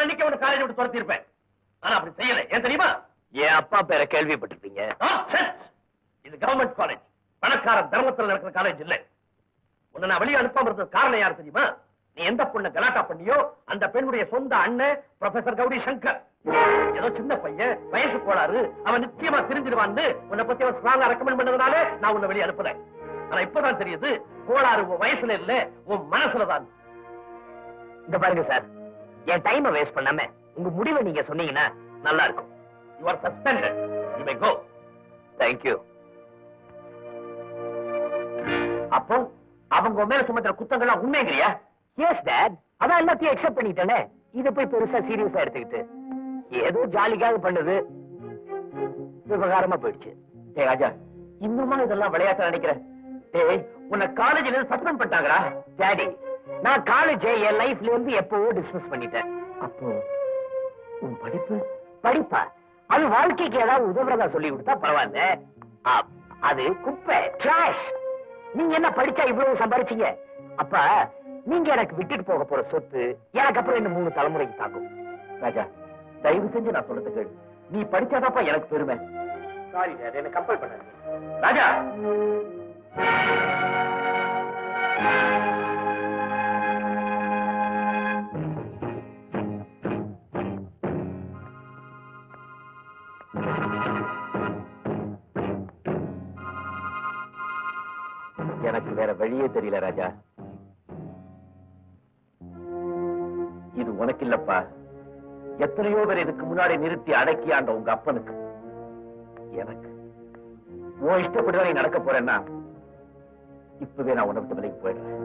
சொன்ன அன்னைக்கு அவனை காலேஜ் விட்டு துரத்தி இருப்பேன். ஆனா அப்படி செய்யல. ஏன் தெரியுமா? என் அப்பா பேரை கேள்விப்பட்டிருப்பீங்க. இது கவர்மெண்ட் காலேஜ், பணக்கார தர்மத்தில் நடக்கிற காலேஜ் இல்ல. உன்னை நான் வெளியே அனுப்பாம இருந்தது காரணம் யாரு தெரியுமா? நீ எந்த பொண்ணை கலாட்டா பண்ணியோ அந்த பெண்ணுடைய சொந்த அண்ணன் ப்ரொஃபசர் கௌரி சங்கர். ஏதோ சின்ன பையன், வயசு கோளாறு, அவன் நிச்சயமா தெரிஞ்சிருவான்னு உன்னை பத்தி அவன் ஸ்ட்ராங்கா ரெக்கமெண்ட் பண்ணதுனால நான் உன்னை வெளியே அனுப்பல. ஆனா இப்பதான் தெரியுது, கோளாறு உன் வயசுல இல்ல, உன் மனசுலதான். இந்த பாருங்க சார், என் டைமை வேஸ்ட் பண்ணாம உங்க முடிவை நீங்க சொன்னீங்கன்னா நல்லா இருக்கும். You are suspended. You may go. Thank you. அப்போ அவங்க மேல சுமத்துற குத்தங்கள்லாம் உண்மைங்கிறியா? எஸ் டாட், அதான் எல்லாத்தையும் அக்செப்ட் பண்ணிட்டேனே. இத போய் பெருசா சீரியஸா எடுத்துக்கிட்டு ஏதோ ஜாலிக்காக பண்ணது விவகாரமா போயிடுச்சு. டேய் ராஜா, இன்னுமா இதெல்லாம் விளையாட்ட நினைக்கிற? டேய், உன்னை காலேஜ்ல இருந்து சஸ்பெண்ட் பண்ணிட்டாங்கடா. டாடி, நான் காலேஜ் என் லைஃப்ல இருந்து எப்பவோ டிஸ்மிஸ் பண்ணிட்டேன். அப்போ உன் படிப்பு? படிப்பா? அது வாழ்க்கைக்கு ஏதாவது உதவுறதா சொல்லி கொடுத்தா பரவாயில்ல. அது குப்பை, டிராஷ். நீங்க என்ன படிச்சா இவ்வளவு சம்பாரிச்சீங்க? அப்ப நீங்க எனக்கு விட்டுட்டு போக போற சொத்து எனக்கு அப்புறம் இந்த 3 தலைமுறைக்கு தாக்கும். ராஜா, தயவு செஞ்சு நான் சொல்றது கேளு. நீ படிச்சாதாப்பா எனக்கு பெருமை. சாரி டாட், என்ன கம்பல் பண்ணாதீங்க. ராஜா, எனக்கு வேற வழியே தெரியல ராஜா. இது உனக்கு இல்லப்பா, எத்தனையோ பேர் இதுக்கு முன்னாடி நிறுத்தி அடக்கி ஆண்ட உங்க அப்பனுக்கு. எனக்கு உன் இஷ்டப்படிதான் நீ நடக்க போறேன்னா இப்பவே நான் உன்னை விட்டு விலைக்கு போயிடுறேன்.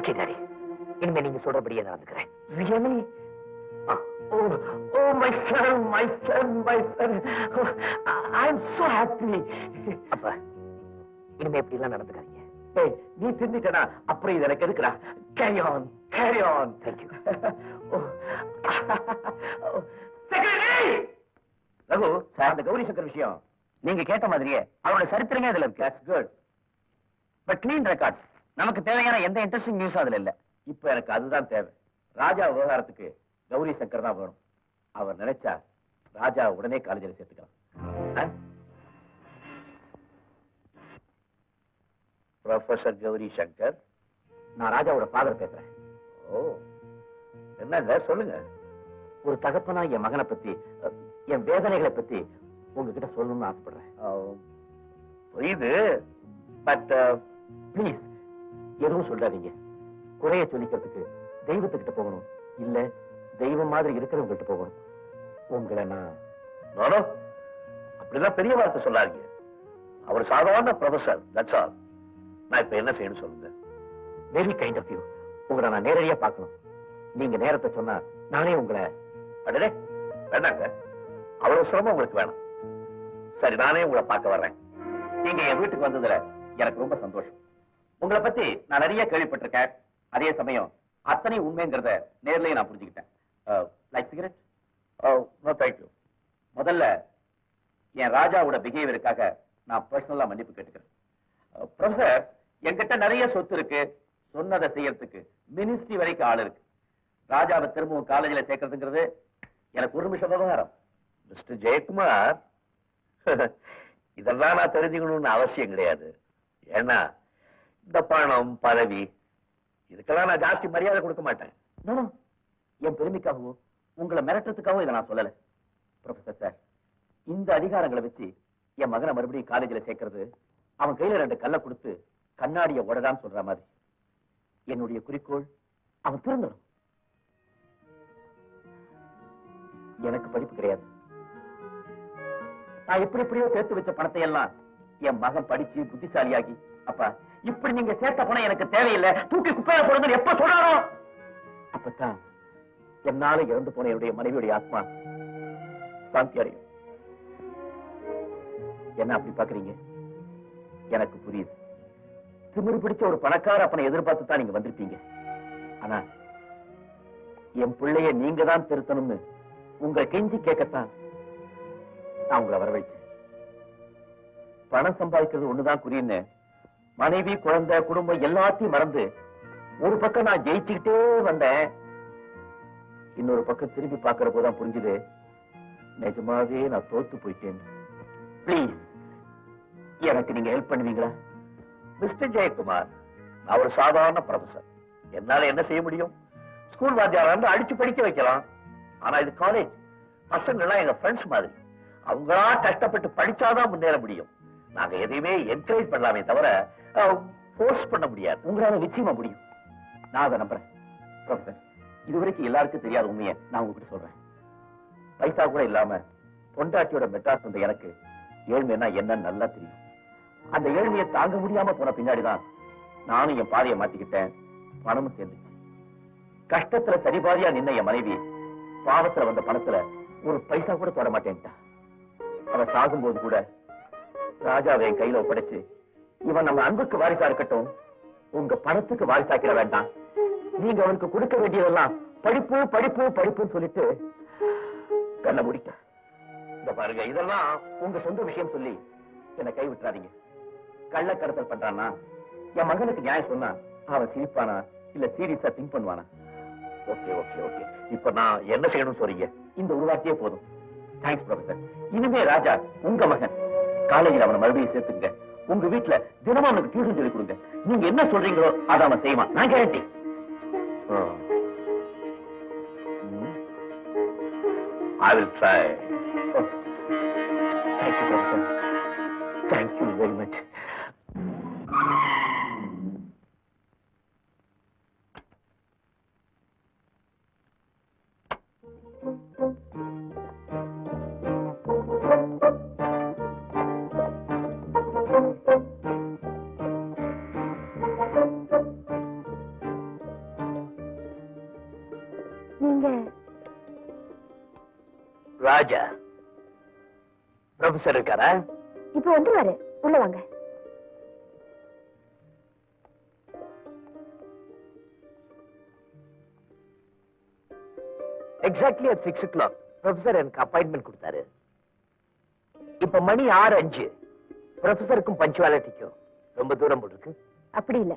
ஓகே டாடி, இனிமே நீங்க சொல்றபடியே நடந்துக்கிறேன். Really? Oh, my son. Oh, I'm so happy. அப்பா, இனிமே எப்படி எல்லாம் நடந்துக்காதீங்க. ஏய், நீ திருந்திட்டனா அப்புறம் இது எனக்கு எதுக்குடா? Carry on. Thank you. Secretary! Raghu, அந்த கௌரி சங்கர் விஷயம் நீங்க கேட்ட மாதிரியே அவரோட சரித்திரமே அதுல இருக்கு. That's good. But clean records. நமக்கு தேவையான எந்த இன்ட்ரெஸ்டிங் நியூஸ் அதுல இல்ல. இப்ப எனக்கு அதுதான் தேவை. ராஜா விவகாரத்துக்கு கௌரி சங்கர் தான் வேணும். அவர் நினைச்சா ராஜா உடனே காலேஜில் சேர்த்துக்கலாம். ப்ரொஃபசர் கௌரி சங்கர், நான் ராஜாவோட ஃபாதர் பேசுறேன். ஓ, என்னங்க சொல்லுங்க. ஒரு தகப்பனா என் மகனை பத்தி, என் வேதனைகளை பத்தி உங்ககிட்ட சொல்லணும்னு ஆசைப்படுறேன். புரியுது, பட் ப்ளீஸ் எதுவும் சொல்லாதீங்க. குறைய சொல்லிக்கிறதுக்கு தெய்வத்துக்கிட்ட போகணும், இல்ல தெய்வம் மாதிரி இருக்கிறவங்ககிட்ட போகணும். உங்களை நான் அப்படிதான் பெரிய வார்த்தை சொல்லாதீங்க. அவர் சாதாரண ப்ரொஃபசர், தட்ஸ் ஆல். நான் இப்ப என்ன செய்யணும் சொல்லுங்க. Very kind of you. உங்களை நான் நேரடியா பார்க்கணும். நீங்க நேரத்தை சொன்னா நானே உங்களை. அடடே, வேண்டாங்க, அவ்வளவு சிரமம் உங்களுக்கு வேணும். சரி, நானே உங்களை பார்க்க வர்றேன். நீங்க என் வீட்டுக்கு வந்ததுல எனக்கு ரொம்ப சந்தோஷம். உங்களை பத்தி நான் நிறைய கேள்விப்பட்டிருக்கேன். அதே சமயம் அத்தனை உண்மைங்கிறத நேர்லயே நான் புரிஞ்சுக்கிட்டேன். Like cigarette? No thank you. முதல்ல என் ராஜாவோட பிஹேவியருக்காக நான் பர்சனலா மன்னிப்பு கேட்டுக்கிறேன். ப்ரொஃபசர், என்கிட்ட நிறைய சொத்து இருக்கு. சொன்னதை செய்யறதுக்கு மினிஸ்ட்ரி வரைக்கும் ஆள் இருக்கு. ராஜாவை திரும்பவும் காலேஜில் சேர்க்கறதுங்கிறது எனக்கு ஒரு நிமிஷம் விவகாரம். மிஸ்டர் ஜெயக்குமார், இதெல்லாம் நான் தெரிஞ்சுக்கணும்னு அவசியம் கிடையாது. ஏன்னா இந்த பணம், பதவி, இதுக்கெல்லாம் நான் ஜாஸ்தி மரியாதை கொடுக்க மாட்டேன். என் பெருமைக்காகவும் உங்களை மிரட்டுறதுக்காகவும் இதை நான் சொல்லல. ப்ரொஃபசர் சார், இந்த அதிகாரங்களை வச்சு என் மகனை மறுபடியும் காலேஜில் சேர்க்கறது அவன் கையில 2 கல்லை கொடுத்து கண்ணாடிய உடடான்னு சொல்ற மாதிரி. என்னுடைய குறிக்கோள் அவன் திருந்தணும். எனக்கு படிப்பு கிடையாது. நான் எப்படியோ சேர்த்து வச்ச பணத்தை எல்லாம் என் மகன் படிச்சு புத்திசாலியாகி, அப்பா இப்படி நீங்க சேர்த்த பணம் எனக்கு தேவையில்லை, தூக்கி குப்பையில போடுங்க எப்ப சொல்றாரோ அப்பதான் என்னால இறந்து போன என்னுடைய மனைவியுடைய ஆத்மா சாந்தி அடையும். என்ன அப்படி பாக்குறீங்க? எனக்கு புரியுது. திமிரு பிடிச்ச ஒரு பணக்கார அப்பனை எதிர்பார்த்து தான் நீங்க வந்திருப்பீங்க. ஆனா என் பிள்ளைய நீங்க தான் திருத்தணும்னு உங்க கெஞ்சி கேட்கத்தான் நான் உங்களை வரவழைச்சேன். பணம் சம்பாதிக்கிறது ஒண்ணுதான் குறின்னு மனைவி, குழந்தை, குடும்பம் எல்லாத்தையும் மறந்து ஒரு பக்கம் நான் ஜெயிச்சுக்கிட்டே வந்தேன், இன்னொரு பக்கம் திரும்பி பார்க்கிற போதான் புரிஞ்சுது நிஜமாவே நான் தோத்து போயிட்டேன். ப்ளீஸ் எனக்கு நீங்க ஹெல்ப் பண்ணுவீங்களா? மிஸ்டர் ஜெயக்குமார், நான் ஒரு சாதாரண ப்ரொஃபசர். என்னால என்ன செய்ய முடியும்? ஸ்கூல் வாத்தியாரா இருந்து அடிச்சு படிக்க வைக்கலாம். ஆனா இது காலேஜ். பசங்க எல்லாம் எங்க ஃப்ரெண்ட்ஸ் மாதிரி. அவங்களா கஷ்டப்பட்டு படிச்சாதான் முன்னேற முடியும். நாங்க எதையுமே என்கரேஜ் பண்ணலாமே தவிர ஃபோர்ஸ் பண்ண முடியாது. உங்களால நிச்சயமா முடியும். நான் அதை நம்புறேன். ப்ரொஃபசர், இதுவரைக்கும் எல்லாருக்கும் தெரியாத உண்மையை நான் உங்ககிட்ட சொல்றேன். பைசா கூட இல்லாம பொண்டாட்டியோட மெட்ராஸ் வந்த எனக்கு ஏழ்மைன்னா என்னன்னு நல்லா தெரியும். அந்த ஏழ்மையை தாங்க முடியாம போன பின்னாடிதான் நானும் என் பாதையை மாத்திக்கிட்டேன். பணமும் சேர்ந்துச்சு. கஷ்டத்துல சரிபாதியா நின்ன என் மனைவி பாவத்துல வந்த பணத்துல ஒரு பைசா கூட தொட மாட்டேன்ட்டா. அவ சாகும்போது கூட ராஜாவை என் கையில ஒப்படைச்சு, இவன் நம்ம அன்புக்கு வாரிசா இருக்கட்டும், உங்க பணத்துக்கு வாரிசாக்கிட வேண்டாம், நீங்க அவனுக்கு கொடுக்க வேண்டியதெல்லாம் படிப்பு படிப்பு படிப்புன்னு சொல்லிட்டு கண்ண முடிக்க. இந்த பாருங்க, இதெல்லாம் உங்க சொந்த விஷயம் சொல்லி என்னை கை விட்டுறாதீங்க. கள்ளக்கடத்தல் பண்றானா, என் மகனுக்கு நியாயம் சொன்னா அவன் சிரிப்பானா இல்ல சீரியஸா திங்க் பண்ணுவானா? ஓகே ஓகே ஓகே, இப்ப நான் என்ன செய்யணும்னு சொல்றீங்க? இந்த ஒரு வார்த்தையே போதும். Thanks professor. இனிமே ராஜா உங்க மகன். காலேஜில் அவனை மறுபடியும் சேர்த்துங்க. உங்க வீட்டுல தினமும் அவனுக்கு டியூஷன் சொல்லி கொடுங்க. நீங்க என்ன சொல்றீங்களோ அதை அவன் செய்வான். நான் guarantee. I will try. Oh. Thank you, Professor. Thank you very much. Raja professor இருக்காரா? இப்ப வந்துருவாரு. உள்ள வாங்க. எக்ஸாக்ட்லி at 6 o'clock ப்ரொஃபசர் எனக்கு அப்பாயின்மெண்ட் கொடுத்தாரு. இப்ப மணி 6:05. ப்ரொஃபசருக்கும் பஞ்சுவாலிட்டிக்கும் ரொம்ப தூரம் போட்டுருக்கு. அப்படி இல்ல,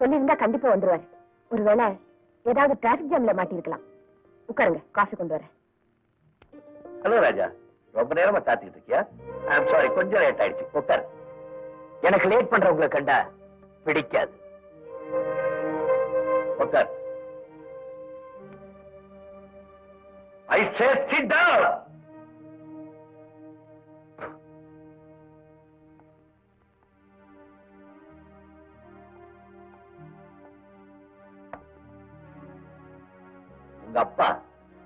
சொல்லியிருந்தா கண்டிப்பா வந்துருவாரு. ஒருவேளை ஏதாவது டிராபிக் ஜாம்ல மாட்டிருக்கலாம். உட்காருங்க, காஃபி கொண்டு வரேன். ஹலோ ராஜா, ரொம்ப நேரமா காத்துக்கிட்டு இருக்கியா? ஐம் சாரி, கொஞ்சம் லேட் ஆயிடுச்சு. உட்கார். எனக்கு லேட் பண்றவங்களை கண்டா பிடிக்காது. உட்கார். I say sit down. உங்க அப்பா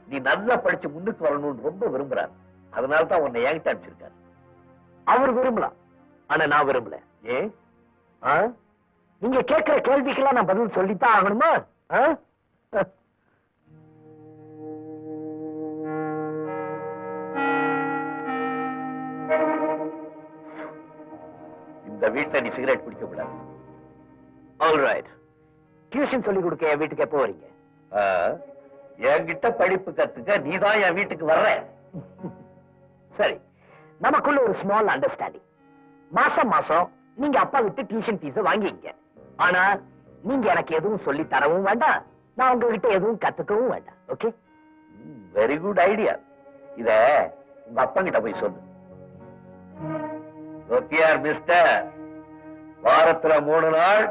நீ நல்லா படிச்சு முன்னுக்கு வரணும்னு ரொம்ப விரும்புறாரு. அதனால தான் உன்னை என்கிட்ட அனுப்பிச்சிருக்காரு. அவர் விரும்பலாம், ஆனா நான் விரும்பல. ஏன்? நீங்க கேட்கிற கேள்விக்கெல்லாம் நான் பதில் சொல்லித்தான் ஆகணுமா? இந்த வீட்டுல நீ சிகரெட் குடிக்க கூடாது. ஆல்ரைட். டியூஷன் சொல்லி கொடுக்க என் வீட்டுக்கு எப்போ வரீங்க? என்கிட்ட படிப்பு கத்துக்க நீதான் என் வீட்டுக்கு வர்ற. சரி, நமக்குள்ள ஒரு ஸ்மால் அண்டர்ஸ்டாண்டிங். மாசம் மாசம் நீங்க அப்பா விட்டு டியூஷன் ஃபீஸ் வாங்கிங்க. ஆனா நீங்க எனக்கு எதுவும் சொல்லி தரவும் வேண்டாம், நான் உங்ககிட்ட எதுவும் கத்துக்கவும் வேண்டாம். ஓகே? Very good idea. இத உங்க அப்பா கிட்ட போய் சொல்லு. ஓகேயார் மிஸ்டர், வாரத்துல 3 நாள்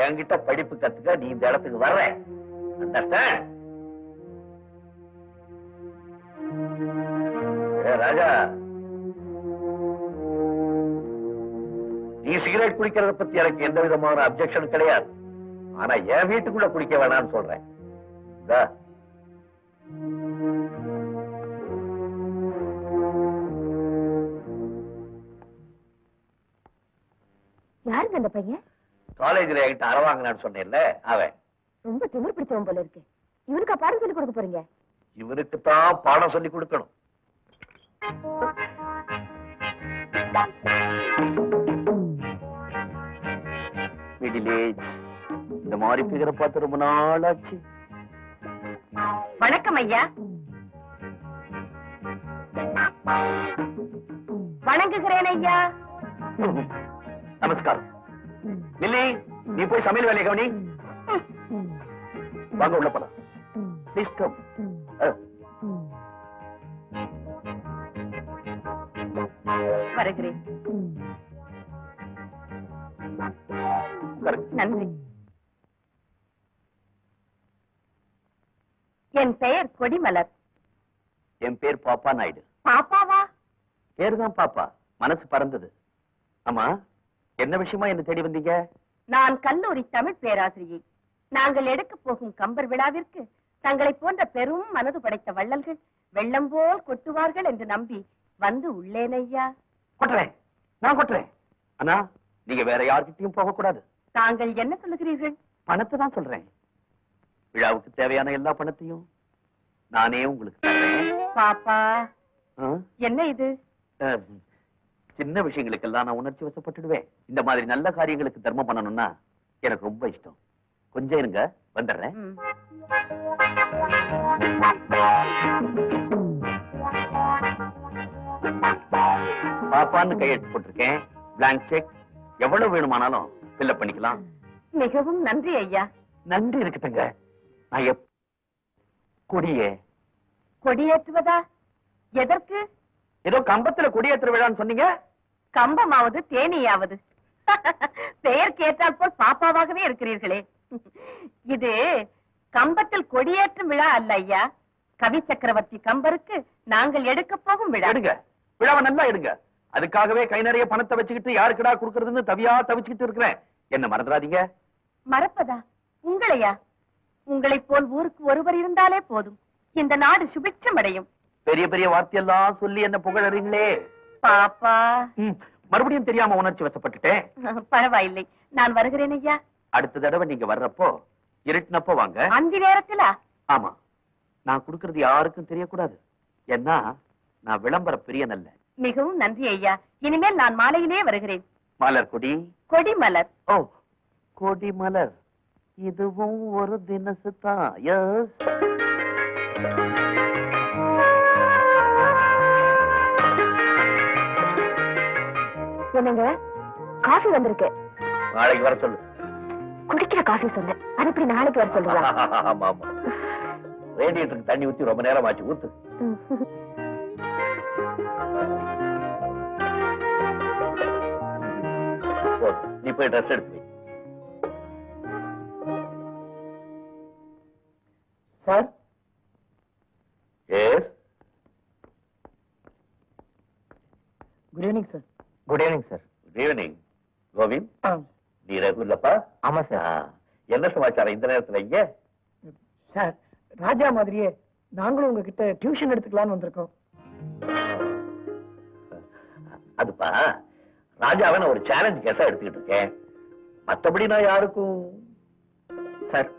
என்கிட்ட படிப்பு கத்துக்க நீ இந்த இடத்துக்கு வர்ற. அண்டர்ஸ்டாண்ட்? ராஜா, நீ சிகரெட் குடிக்கிறத பத்தி எனக்கு எந்த விதமான அப்செக்ஷன் கிடையாது. ஆனா என் வீட்டுக்குள்ள குடிக்க வேணாம்னு சொல்றேன். யாருங்க அந்த பையன்? காலேஜ்ல என்கிட்ட அற வாங்கினான்னு சொன்னேன்ல, அவன். ரொம்ப திமிர் பிடிச்சவன் போல இருக்கு. இவனுக்கா பாடம் சொல்லி கொடுக்க போறீங்க? இவனுக்கு தான் பாடம் சொல்லி கொடுக்கணும். மிடில் ஏஜ், இந்த மாதிரி பிகரை பார்த்து ரொம்ப நாள் ஆச்சு. வணக்கம் ஐயா. வணங்குகிறேன் ஐயா. நமஸ்காரம். மில்லி, நீ போய் சமையல் வேலையை கவனி. வாங்க உள்ள போலாம். Please come. வருகிறேன். நன்றி. என் பெயர் கொடிமலர். என் பேர் பாப்பா நாயுடு. பாப்பாவா? பேருதான் பாப்பா, மனசு பறந்தது. ஆமா, என்ன விஷயமா என்ன தேடி வந்தீங்க? நான் கல்லூரி தமிழ் பேராசிரியை. நாங்கள் எடுக்க போகும் கம்பர் விழாவிற்கு தங்களை போன்ற பெரும் மனது படைத்த வள்ளல்கள் வெள்ளம் போல் கொட்டுவார்கள் என்று நம்பி வந்து உள்ளேன் ஐயா. கொட்டுறேன், நான் கொட்டுறேன். ஆனா நீங்க வேற யார்கிட்டயும் போக கூடாது. தாங்கள் என்ன சொல்லுகிறீர்கள்? பணத்தை தான் சொல்றேன். விழாவுக்கு தேவையான எல்லா பணத்தையும் நானே உங்களுக்கு தர்றேன். பாப்பா, ஆ? என்ன இது? சின்ன விஷயங்களுக்கெல்லாம் நான் உணர்ச்சி வசப்பட்டுடுவேன். இந்த மாதிரி நல்ல காரியங்களுக்கு தர்மம் பண்ணணும்னா எனக்கு ரொம்ப இஷ்டம். கொஞ்சம் இருங்க, வந்துடுறேன். ம். பாப்பான்னு கையெழுத்து போட்டிருக்கேன். பிளாங்க் செக் எவ்வளவு வேணுமானாலும் ஃபில்அப் பண்ணிக்கலாம். மிகவும் நன்றி ஐயா. நன்றி இருக்கட்டுங்க. நான் கொடியே கொடியேற்றுவதா? எதற்கு? ஏதோ கம்பத்துல கொடியேற்ற விழான்னு சொன்னீங்க. கம்பமாவது தேனியாவது பெயர் கேட்டால் போல் பாப்பாவாகவே இருக்கிறீர்களே. இது கம்பத்தில் கொடியேற்றும் விழா அல்ல ஐயா. கவி சக்கரவர்த்தி கம்பருக்கு நாங்கள் எடுக்க போகும் விழா. எடுங்க, விழாவை நல்லா எடுங்க. அதுக்காகவே கை நிறைய பணத்தை வச்சுக்கிட்டு யாருக்குடா கொடுக்கறதுன்னு தவிச்சுக்கிட்டு இருக்கிறேன். என்ன மறந்துடாதீங்க. மறப்பதா? உங்களையா? உங்களைப் போல் ஊருக்கு ஒருவர் இருந்தாலே போதும், இந்த நாடு சுபிட்சம் அடையும். பெரிய பெரிய வார்த்தையெல்லாம் சொல்லி என்ன புகழறீங்களே. பாப்பா, மறுபடியும் தெரியாம உணர்ச்சி வசப்பட்டுட்டேன். பரவாயில்லை, நான் வருகிறேன் ஐயா. அடுத்த தடவை நீங்க வர்றப்போ இருட்டினப்போ வாங்க. அந்த நேரத்திலா? ஆமா, நான் கொடுக்கறது யாருக்கும் தெரியக்கூடாது. ஏன்னா நான் விளம்பர பிரியன் அல்ல. மிகவும் நன்றி ஐயா. இனிமேல் நான் மாலையிலே வருகிறேன். மலர் கொடி. கொடிமலர். ஓ, கொடி மலர். இதுவும் ஒரு தினசு தான். எஸ். என்னங்க, காஃபி வந்திருக்கு. நாளைக்கு வர சொல்லு. குடிக்கிற காஃபி சொன்ன, அது எப்படி நாளைக்கு வர சொல்லுவா? ஆமா ஆமா, ரேடியேட்டருக்கு தண்ணி ஊத்தி ரொம்ப நேரம் ஆச்சு. ஊத்து. நீ போய் ட்ரெஸ் எடுத்து. Sir. Yes. Good evening sir. Good evening sir. Good evening. Govind, நீ ரகுல்லப்பா? ஆமா சார். என்ன சமாச்சாரம் இந்த நேரத்துல இங்க? சார், ராஜா மாதிரியே நாங்களும் உங்ககிட்ட டியூஷன் எடுத்துக்கலாம்னு வந்திருக்கோம். அதுப்பா, ராஜாவை நான் ஒரு சேலஞ்ச் கேஸா எடுத்துக்கிட்டு இருக்கேன். மத்தபடி நான் யாருக்கும். சார்,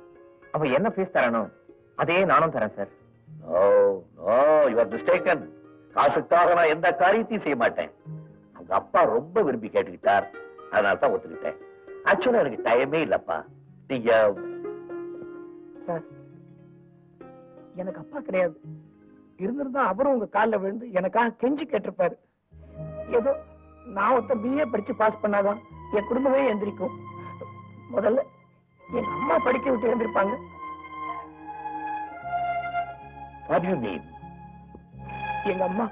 அவ என்ன ஃபீஸ் தரணும் அதே நானும் தரேன் sir. No no, you are mistaken. காசுக்காக நான் எந்த காரியத்தையும் செய்ய மாட்டேன். அவங்க அப்பா ரொம்ப விரும்பி கேட்டுக்கிட்டார், அதனால தான் ஒத்துக்கிட்டேன். ஆக்சுவலா எனக்கு டைமே இல்லப்பா. நீங்க. சார், எனக்கு அப்பா கிடையாது. இருந்திருந்தா அவரும் உங்க காலில் விழுந்து எனக்காக கெஞ்சி கேட்டிருப்பாரு. ஏதோ நான் ஒருத்த பிஏ படிச்சு பாஸ் பண்ணாதான் என் குடும்பமே எந்திரிக்கும். முதல்ல என் அம்மா படிக்க விட்டு எழுந்திருப்பாங்க. What do you mean? எங்க அம்மா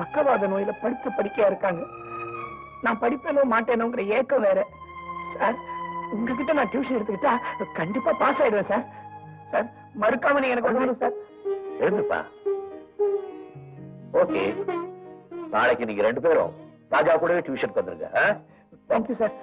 பக்கவாத நோயில படுத்த படிக்கையா இருக்காங்க. நான் படிப்பேனோ மாட்டேனோங்கிற ஏக்கம் வேற. சார், உங்ககிட்ட நான் டியூஷன் எடுத்துக்கிட்டா கண்டிப்பா பாஸ் ஆயிடுவேன் சார். சார், மறுக்காம நீங்க எனக்கு ஒண்ணு சார். எழுந்துப்பா. ஓகே, நாளைக்கு நீங்க ரெண்டு பேரும் ராஜா கூடவே டியூஷனுக்கு வந்துருங்க. Thank you sir.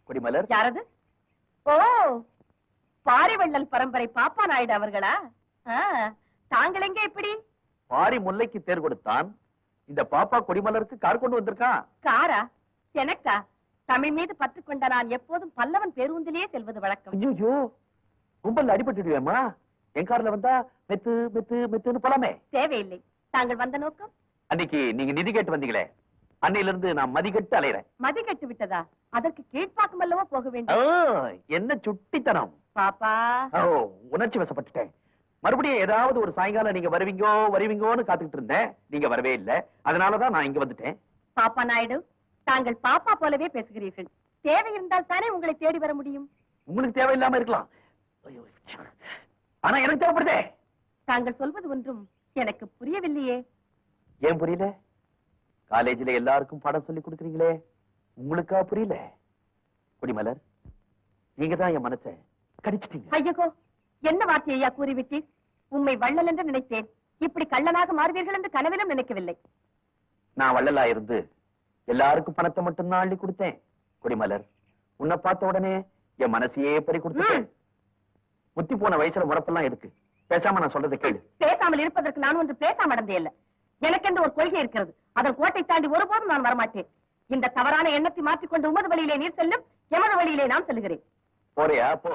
கொடிமலர். யாரது? ஓ, பாரிவள்ளல் பரம்பரை பாப்பா நாயுடு அவர்களா? தாங்கள் எங்க இப்படி? பாரி முல்லைக்கு தேர் கொடுத்தான், இந்த பாப்பா கொடிமலருக்கு கார் கொண்டு வந்திருக்கான். காரா? எனக்கா? தமிழ் மீது பற்று கொண்ட நான் எப்போதும் பல்லவன் பேருந்திலேயே செல்வது வழக்கம். ஐயோ, கும்பல் அடிபட்டுடுவேமா? என் கார்ல வந்தா மெத்து மெத்து மெத்துன்னு போலாமே. தேவையில்லை. தாங்கள் வந்த நோக்கம்? அன்னைக்கு நீங்க நிதி கேட்டு வந்தீங்களே, அன்னையில இருந்து நான் மதிக்கட்டு அலையறேன். மதி கெட்டு விட்டதா? அதற்கு கீழ்ப்பாக்கம் அல்லவா போக வேண்டும்? என்ன சுட்டித்தனம். பாப்பா, உணர்ச்சி வசப்பட்டுட்டேன். மறுபடியும் ஏதாவது ஒரு சாயங்காலம் நீங்க வருவீங்கோன்னு காத்துக்கிட்டு இருந்தேன். நீங்க வரவே இல்ல. அதனாலதான் நான் இங்க வந்துட்டேன். பாப்பா நாயுடு, தாங்கள் பாப்பா போலவே பேசுகிறீர்கள். தேவை இருந்தால் தானே உங்களை தேடி வர முடியும். உங்களுக்கு தேவையில்லாம இருக்கலாம். ஐயோ, ஆனா எனக்கு தேவைப்படுதே. தாங்கள் சொல்வது ஒன்றும் எனக்கு புரியவில்லையே. ஏன் புரியல? காலேஜ்ல எல்லாருக்கும் பாடம் சொல்லி கொடுக்குறீங்களே, உங்களுக்கா புரியல? கொடிமலர், நீங்க தான் என் மனசை கடிச்சிட்டீங்க. ஐயகோ, என்ன வார்த்தையா கூறிவிட்டீர்? உம்மை வள்ளல் என்று நினைத்தேன். இப்படி கள்ளனாக மாறுவீர்கள் என்று கனவிலும் நினைக்கவில்லை. நான் வள்ளலா இருந்து எல்லாருக்கும் பணத்தை மட்டும் தான் அள்ளி கொடுத்தேன். கொடிமலர், உன்னை பார்த்த உடனே என் மனசையே பறி கொடுத்துட்டேன். முத்தி போன வயசுல முறப்பெல்லாம் எதுக்கு? பேசாம நான் சொல்றதை கேளு. பேசாமல் இருப்பதற்கு நான் ஒன்று பேசாம அடந்தே இல்ல. எனக்கென்று ஒரு கொள்கை இருக்கிறது. அதன் கோட்டை தாண்டி ஒருபோதும் நான் வரமாட்டேன். இந்த தவறான எண்ணத்தை மாற்றிக்கொண்டு உமது வழியிலே நீர் செல்லும், எமது வழியிலே நான் செல்கிறேன். போறியா? போ.